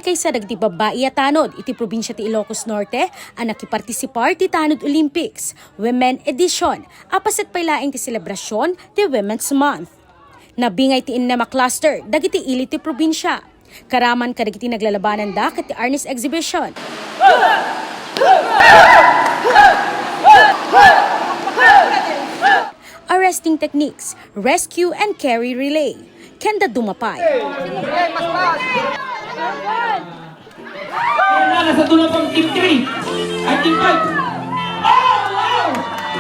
kaysa dagiti babae tanod iti probinsya ti Ilocos Norte ang nakipartisipar ti Tanod Olympics Women Edition apaset paylaeng ti selebrasyon ti Women's Month. Nabingay ti Innama Cluster dagiti ili ti probinsya. Karaman kadagiti naglalabanan da ket ti Arnis Exhibition. Arresting techniques, rescue and carry relay. Kenda dumapay. Nasa dulo pang team 3. Ay, team 5.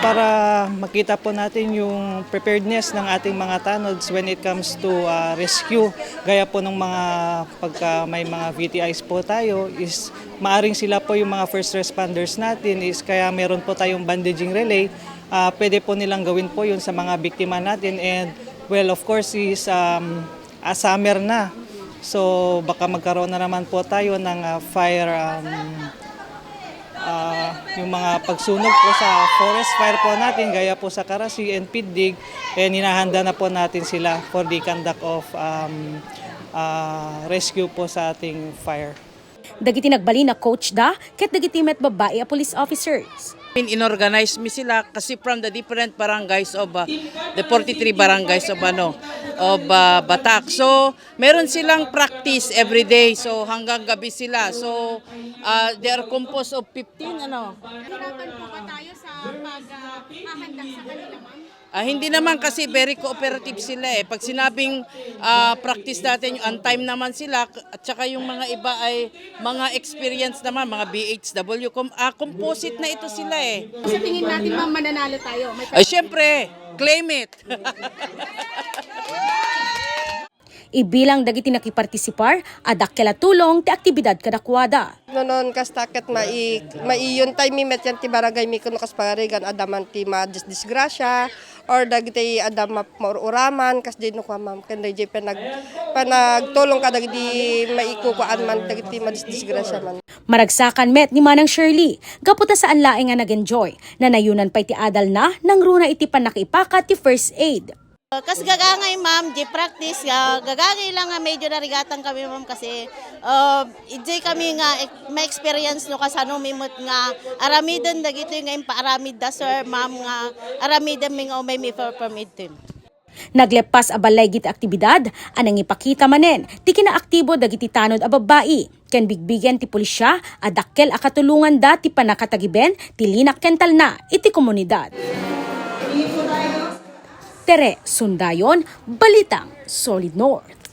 Para makita po natin yung preparedness ng ating mga tanods when it comes to rescue. Gaya po ng mga pagka may mga VTIs po tayo is maaring sila po yung mga first responders natin is kaya meron po tayong bandaging relay. Pwede po nilang gawin po yun sa mga biktima natin and well of course is summer na. So baka magkaroon na naman po tayo ng fire yung mga pagsunog po sa forest fire po natin gaya po sa Karasi and Pidig and hinahanda na po natin sila for the conduct of rescue po sa ating fire. Dagiti nagbali na coach da ket dagiti met babae a police officers. Inorganize mi sila kasi from the different barangays of the 43 barangays of Batak. So meron silang practice every day. So hanggang gabi sila. So they are composed of 15 Hirapan po ba tayo sa pag-ahanda sa kanila, ma'am? Hindi naman kasi very cooperative sila eh. Pag sinabing practice natin, on time naman sila at saka yung mga iba ay mga experience naman, mga BHW. Composite na ito sila eh. Sa tingin natin, ma'am, mananalo tayo. Ay syempre, claim it! Ibilang dagiti nakipartisipar adakkel tulong ti aktibidad kadakwada. Nonon kastaket maiyon tayo mi met yan ti barangay mi kuno kas pangarigan adaman ti disgrasya or dagiti adam maururaman kas di no ka ma'am ken di panagtulong ka dagiti maikukuan man dagiti disgrasya man. Maragsakan met ni Manang Shirley gaputa saan laeng nga nag-enjoy na nayunan pay ti adal na nang runa iti panakipaka ti first aid. Kas gagangay ma'am, di practice gagangay lang nga medyo narigatang kami ma'am kasi ijay kami nga may experience no kasano mimot nga aramidon dagito nga impaaramid da sir ma'am nga aramidon mi nga may permit team. Naglepas a balay giti aktibidad anang ipakita manen ti kinaaktibo dagiti tanod a babae ken bigbigen ti pulisya adakkel a katulungan da ti panakatagiben ti linak kental na iti komunidad. Tere Sundayon, Balitang Solid North.